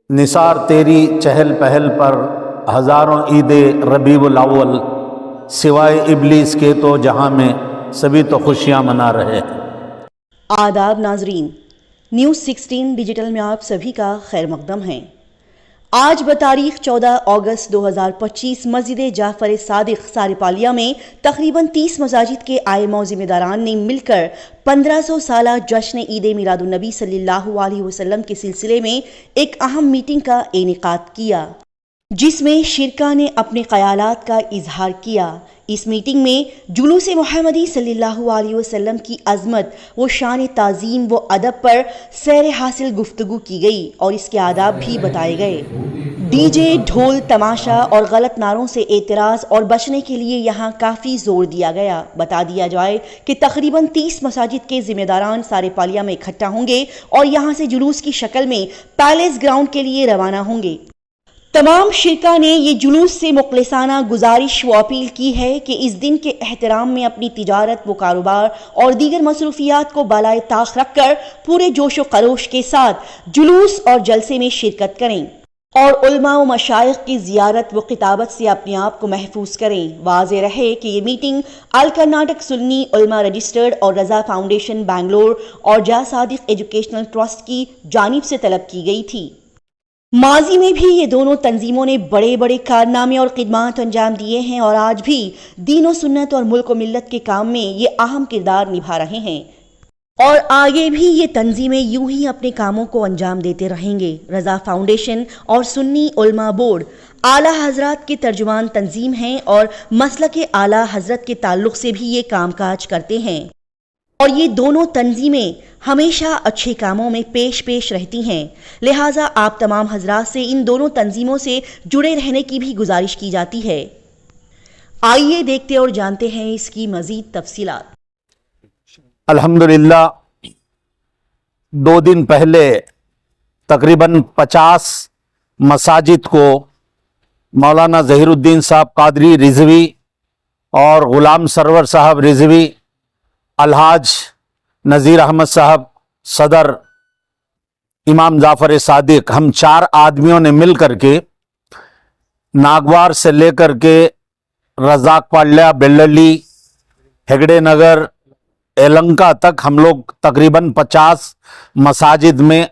نثار تیری چہل پہل پر ہزاروں عید ربیع الاول، سوائے ابلیس کے تو جہاں میں سبھی تو خوشیاں منا رہے ہیں۔ آداب ناظرین، نیوز 16 ڈیجیٹل میں آپ سبھی کا خیر مقدم ہے۔ آج بتاریخ 14 اگست 2025 مسجد جعفر صادق سارپالیہ میں تقریباً 30 مساجد کے آئمہ و ذمہ داران نے مل کر 1500 سالہ جشن عید میلاد النبی صلی اللہ علیہ وسلم کے سلسلے میں ایک اہم میٹنگ کا انعقاد کیا، جس میں شرکاء نے اپنے خیالات کا اظہار کیا۔ اس میٹنگ میں جلوس محمدی صلی اللہ علیہ وسلم کی عظمت و شان تعظیم و ادب پر سیر حاصل گفتگو کی گئی اور اس کے آداب بھی بتائے گئے۔ ڈی جے، ڈھول، تماشا اور غلط نعروں سے اعتراض اور بچنے کے لیے یہاں کافی زور دیا گیا۔ بتا دیا جائے کہ تقریباً 30 مساجد کے ذمہ داران سارپالیہ میں اکٹھا ہوں گے اور یہاں سے جلوس کی شکل میں پیلس گراؤنڈ کے لیے روانہ ہوں گے۔ تمام شرکاء نے یہ جلوس سے مخلصانہ گزارش و اپیل کی ہے کہ اس دن کے احترام میں اپنی تجارت و کاروبار اور دیگر مصروفیات کو بالائے طاق رکھ کر پورے جوش و خروش کے ساتھ جلوس اور جلسے میں شرکت کریں اور علماء و مشائخ کی زیارت و خطابت سے اپنے آپ کو محفوظ کریں۔ واضح رہے کہ یہ میٹنگ الکرناٹک سنی علماء رجسٹرڈ اور رضا فاؤنڈیشن بنگلور اور جا صادق ایجوکیشنل ٹرسٹ کی جانب سے طلب کی گئی تھی۔ ماضی میں بھی یہ دونوں تنظیموں نے بڑے بڑے کارنامے اور خدمات انجام دیے ہیں اور آج بھی دین و سنت اور ملک و ملت کے کام میں یہ اہم کردار نبھا رہے ہیں اور آگے بھی یہ تنظیمیں یوں ہی اپنے کاموں کو انجام دیتے رہیں گے۔ رضا فاؤنڈیشن اور سنی علماء بورڈ اعلیٰ حضرات کے ترجمان تنظیم ہیں اور مسلک اعلیٰ حضرت کے تعلق سے بھی یہ کام کاج کرتے ہیں اور یہ دونوں تنظیمیں ہمیشہ اچھے کاموں میں پیش رہتی ہیں، لہٰذا آپ تمام حضرات سے ان دونوں تنظیموں سے جڑے رہنے کی بھی گزارش کی جاتی ہے۔ آئیے دیکھتے اور جانتے ہیں اس کی مزید تفصیلات۔ الحمدللہ 2 دن پہلے تقریباً 50 مساجد کو مولانا ظہیر الدین صاحب قادری رضوی اور غلام سرور صاحب رضوی، الحاج نذیر احمد صاحب صدر، امام جعفر صادق، ہم 4 آدمیوں نے مل کر کے ناگوار سے لے کر کے رزاق پالیہ، بیللی، ہگڑے نگر، ایلنکا تک ہم لوگ تقریباً 50 مساجد میں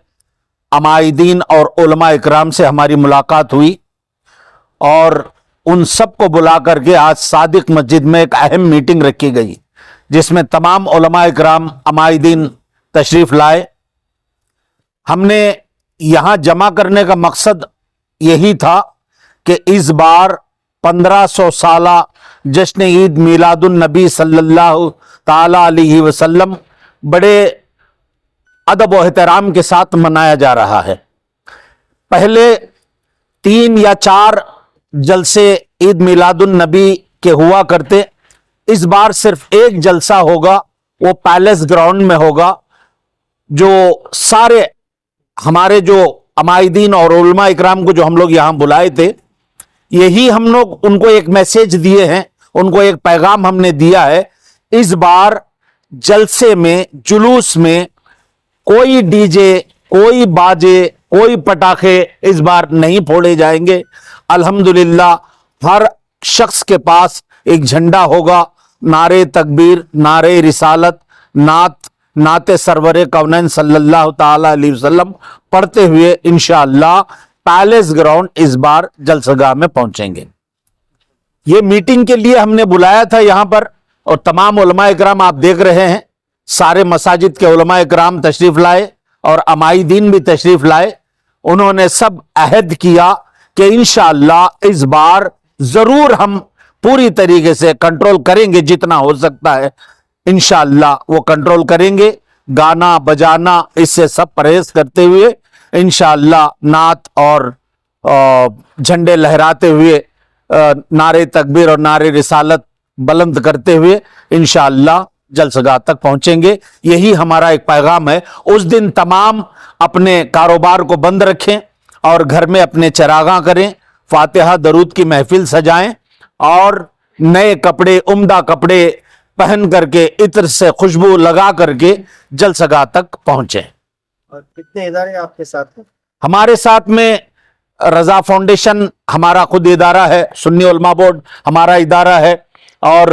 عمائدین اور علماء اکرام سے ہماری ملاقات ہوئی اور ان سب کو بلا کر کے آج صادق مسجد میں ایک اہم میٹنگ رکھی گئی، جس میں تمام علماء اکرام، عمائدین تشریف لائے۔ ہم نے یہاں جمع کرنے کا مقصد یہی تھا کہ اس بار 1500 سالہ جشن عید میلاد النبی صلی اللہ تعالی علیہ وسلم بڑے ادب و احترام کے ساتھ منایا جا رہا ہے۔ پہلے 3 یا 4 جلسے عید میلاد النبی کے ہوا کرتے، اس بار صرف ایک جلسہ ہوگا، وہ پیلس گراؤنڈ میں ہوگا۔ جو سارے ہمارے جو عمائدین اور علماء اکرام کو جو ہم لوگ یہاں بلائے تھے، یہی ہم لوگ ان کو ایک میسیج دیے ہیں، ان کو ایک پیغام ہم نے دیا ہے۔ اس بار جلسے میں، جلوس میں کوئی ڈی جے، کوئی باجے، کوئی پٹاخے اس بار نہیں پھوڑے جائیں گے۔ الحمدللہ ہر شخص کے پاس ایک جھنڈا ہوگا، نعرے تکبیر، نعرے رسالت، نعت سرور کونین صلی اللہ تعالی علیہ وسلم پڑھتے ہوئے انشاءاللہ پیلس گراؤنڈ اس بار جلسہ گاہ میں پہنچیں گے۔ یہ میٹنگ کے لیے ہم نے بلایا تھا یہاں پر، اور تمام علماء اکرام آپ دیکھ رہے ہیں، سارے مساجد کے علماء اکرام تشریف لائے اور عمائدین بھی تشریف لائے۔ انہوں نے سب عہد کیا کہ انشاءاللہ اس بار ضرور ہم پوری طریقے سے کنٹرول کریں گے، جتنا ہو سکتا ہے انشاءاللہ وہ کنٹرول کریں گے۔ گانا بجانا اس سے سب پرہیز کرتے ہوئے انشاءاللہ نعت اور جھنڈے لہراتے ہوئے، نعرے تکبیر اور نعرے رسالت بلند کرتے ہوئے انشاءاللہ جلسہ گاہ تک پہنچیں گے۔ یہی ہمارا ایک پیغام ہے۔ اس دن تمام اپنے کاروبار کو بند رکھیں اور گھر میں اپنے چراغاں کریں، فاتحہ درود کی محفل سجائیں اور نئے کپڑے، عمدہ کپڑے پہن کر کے، عطر سے خوشبو لگا کر کے جلسہ گاہ تک پہنچیں۔ اور کتنے ادارے آپ کے ساتھ ہیں؟ ہمارے ساتھ میں رضا فاؤنڈیشن ہمارا خود ادارہ ہے، سنی علماء بورڈ ہمارا ادارہ ہے، اور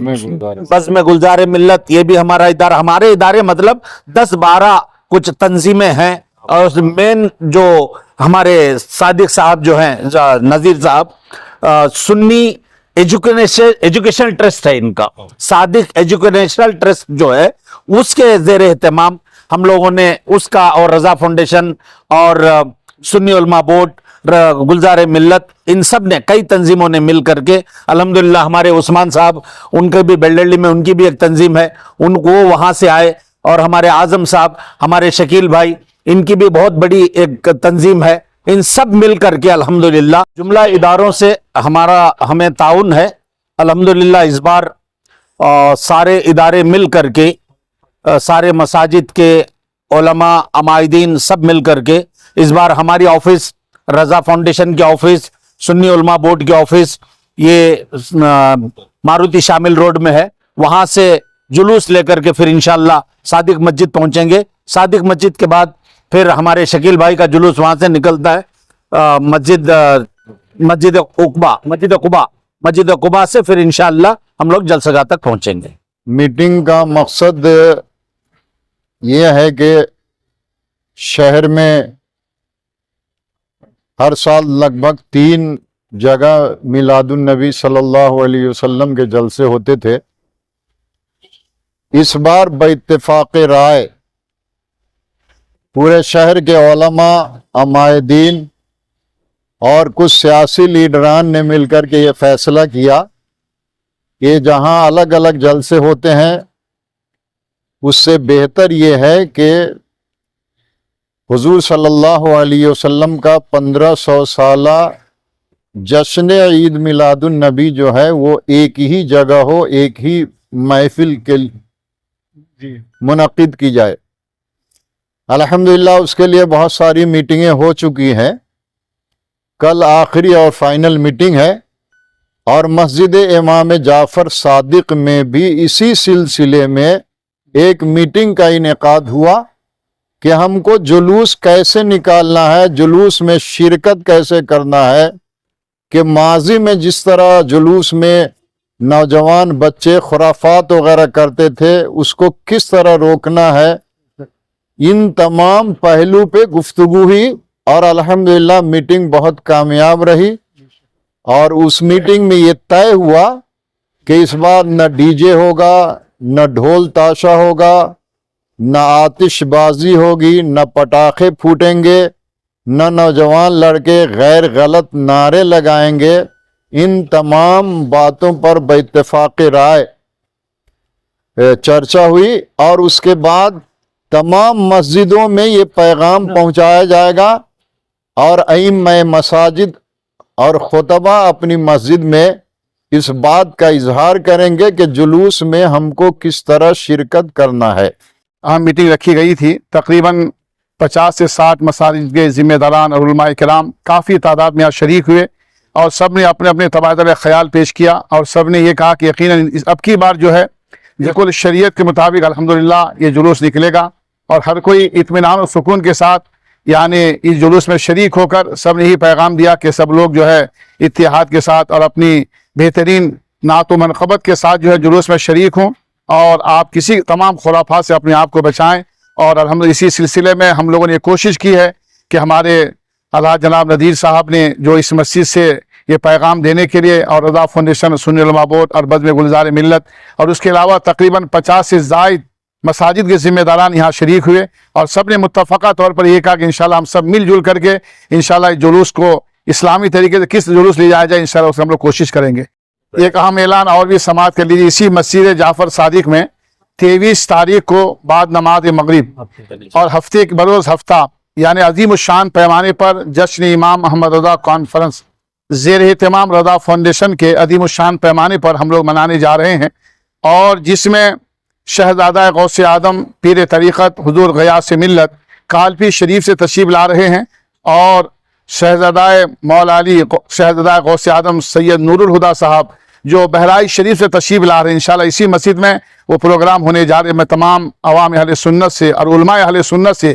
بزم گلزار ملت یہ بھی ہمارا ادارہ. ہمارے ادارے مطلب 10-12 کچھ تنظیمیں ہیں، اور مین جو ہمارے صادق صاحب جو ہیں نذیر صاحب سنی ایجوکیشن ٹرسٹ ہے ان کا، صادق ایجوکیشنل ٹرسٹ جو ہے اس کے زیر اہتمام ہم لوگوں نے اس کا، اور رضا فاؤنڈیشن اور سنی علماء بورڈ، گلزار ملت، ان سب نے کئی تنظیموں نے مل کر کے الحمدللہ، ہمارے عثمان صاحب ان کے بھی بیلڈرلی میں ان کی بھی ایک تنظیم ہے، ان کو وہاں سے آئے، اور ہمارے اعظم صاحب، ہمارے شکیل بھائی، ان کی بھی بہت بڑی ایک تنظیم ہے، ان سب مل کر کے الحمدللہ جملہ اداروں سے ہمیں تعاون ہے. الحمدللہ اس بار سارے ادارے مل کر کے، سارے مساجد کے علماء، عمائدین سب مل کر کے اس بار ہماری آفس، رضا فاؤنڈیشن کے آفس، سنی علماء بورڈ کے آفس، یہ ماروتی شامل روڈ میں ہے، وہاں سے جلوس لے کر کے پھر انشاءاللہ صادق مسجد پہنچیں گے. صادق مسجد کے بعد پھر ہمارے شکیل بھائی کا جلوس وہاں سے نکلتا ہے مسجد قباء سے، پھر انشاءاللہ ہم لوگ جلسہ گاہ تک پہنچیں گے. میٹنگ کا مقصد یہ ہے کہ شہر میں ہر سال لگ بھگ 3 جگہ میلاد النبی صلی اللہ علیہ وسلم کے جلسے ہوتے تھے. اس بار باتفاق رائے پورے شہر کے علماء، عمائدین اور کچھ سیاسی لیڈران نے مل کر کے یہ فیصلہ کیا کہ جہاں الگ الگ جلسے ہوتے ہیں اس سے بہتر یہ ہے کہ حضور صلی اللہ علیہ وسلم کا 1500 سالہ جشن عید میلاد النبی جو ہے وہ ایک ہی جگہ ہو، ایک ہی محفل کے منعقد کی جائے. الحمدللہ اس کے لیے بہت ساری میٹنگیں ہو چکی ہیں. کل آخری اور فائنل میٹنگ ہے، اور مسجد امام جعفر صادق میں بھی اسی سلسلے میں ایک میٹنگ کا انعقاد ہوا کہ ہم کو جلوس کیسے نکالنا ہے، جلوس میں شرکت کیسے کرنا ہے، کہ ماضی میں جس طرح جلوس میں نوجوان بچے خرافات وغیرہ کرتے تھے اس کو کس طرح روکنا ہے. ان تمام پہلو پہ گفتگو ہوئی، اور الحمدللہ میٹنگ بہت کامیاب رہی. اور اس میٹنگ میں یہ طے ہوا کہ اس بار نہ ڈی جے ہوگا، نہ ڈھول تاشا ہوگا، نہ آتش بازی ہوگی، نہ پٹاخے پھوٹیں گے، نہ نوجوان لڑکے غیر غلط نعرے لگائیں گے. ان تمام باتوں پر باتفاق رائے چرچا ہوئی، اور اس کے بعد تمام مسجدوں میں یہ پیغام پہنچایا جائے گا، اور ائمہ مساجد اور خطبہ اپنی مسجد میں اس بات کا اظہار کریں گے کہ جلوس میں ہم کو کس طرح شرکت کرنا ہے. اہم میٹنگ رکھی گئی تھی. تقریباً 50 سے 60 مساجد کے ذمہ داران اور علماء کرام کافی تعداد میں شریک ہوئے، اور سب نے اپنے اپنے تبادلہ خیال پیش کیا، اور سب نے یہ کہا کہ یقیناً اب کی بار جو ہے بالکل شریعت کے مطابق الحمدللہ یہ جلوس نکلے گا، اور ہر کوئی اطمینان اور سکون کے ساتھ یعنی اس جلوس میں شریک ہو کر سب نے ہی پیغام دیا کہ سب لوگ جو ہے اتحاد کے ساتھ اور اپنی بہترین نعت و منقبت کے ساتھ جو ہے جلوس میں شریک ہوں، اور آپ کسی تمام خرافات سے اپنے آپ کو بچائیں. اور الحمدللہ اسی سلسلے میں ہم لوگوں نے یہ کوشش کی ہے کہ ہمارے اللہ جناب نذیر صاحب نے جو اس مسجد سے یہ پیغام دینے کے لیے، اور رضا فاؤنڈیشن، سنی علماء بورڈ اور بزم گلزار ملت، اور اس کے علاوہ تقریباً 50 سے زائد مساجد کے ذمہ داران یہاں شریک ہوئے، اور سب نے متفقہ طور پر یہ کہا کہ انشاءاللہ ہم سب مل جل کر کے انشاءاللہ اس جلوس کو اسلامی طریقے سے کس جلوس لے جایا جائے انشاءاللہ اس ہم لوگ کوشش کریں گے. ایک اہم اعلان اور بھی سماعت کر لیجیے. اسی مسجد جعفر صادق میں 23 تاریخ کو بعد نماز مغرب اور ہفتے کے بروز ہفتہ یعنی عظیم الشان پیمانے پر جشن امام محمد رضا کانفرنس زیر اہتمام رضا فاؤنڈیشن کے عظیم الشان پیمانے پر ہم لوگ منانے جا رہے ہیں، اور جس میں شہزادہ غوث اعظم پیر طریقت حضور غیاث ملت کالپی شریف سے تشریف لا رہے ہیں، اور شہزادہ مولا علی شہزادہ غوث اعظم سید نور الہدا صاحب جو بہرائچ شریف سے تشریف لا رہے ہیں. انشاءاللہ اسی مسجد میں وہ پروگرام ہونے جا رہے ہیں. میں تمام عوام اہل سنت سے اور علماء اہل سنت سے